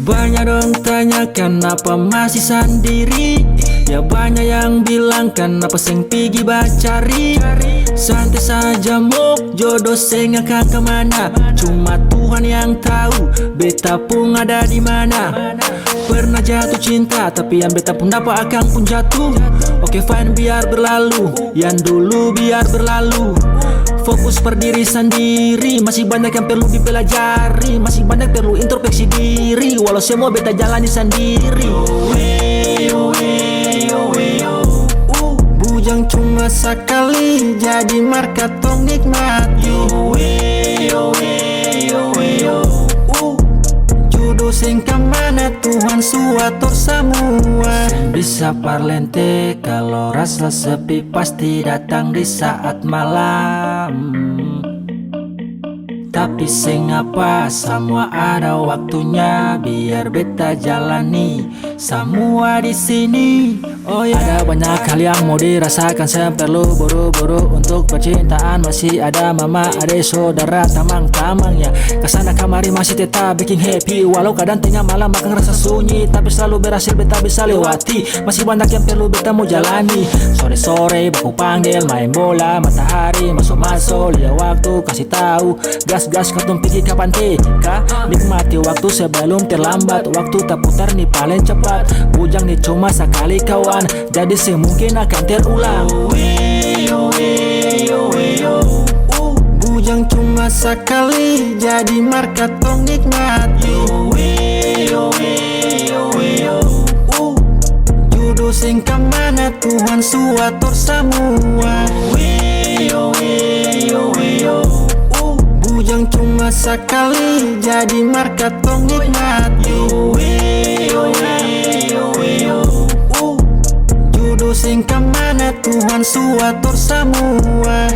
Banyak dong tanya kenapa masih sendiri. Ya banyak yang bilang kenapa seng pigi bacari. Santai saja mok, jodoh seng akan kemana. Cuma Tuhan yang tahu beta pun ada di mana. Pernah jatuh cinta tapi yang beta pun dapat akan pun jatuh. Oke fine biar berlalu, yang dulu biar berlalu. Fokus per diri sendiri, masih banyak yang perlu dipelajari. Masih banyak perlu introspeksi diri, walau semua beta jalani sendiri. Bujang cuma sekali, jadi marka tong nikmati. Jodoh sing kemana Tuhan suatur semua. Bisa parlente kalau rasa sepi pasti datang di saat malam. Tapi sing apa, semua ada waktunya. Biar beta jalani semua di sini. Oh ya, ada banyak hal yang mau dirasakan. Saya perlu buru-buru untuk percintaan. Masih ada mama, adik, saudara, tamang-tamang ya. Kesana kamari masih tetap bikin happy. Walau kadang tengah malam makan rasa sunyi, tapi selalu berhasil beta bisa lewati. Masih banyak yang perlu beta mau jalani. Sore-sore baku panggil main bola, matahari masuk-masuk lihat waktu kasih tahu. Gas katong pergi kapan teka. Nikmati waktu sebelum terlambat. Waktu tak putar nih paling cepat. Bujang nih cuma sekali kawan, jadi semungkin akan terulang. Bujang cuma sekali, jadi marka tong nikmati. Jodoh sing kemana Tuhan suatur semua. Bujang cuma sekali, jadi marka tong nikmati. Jodoh sing kemana Tuhan suatur semua.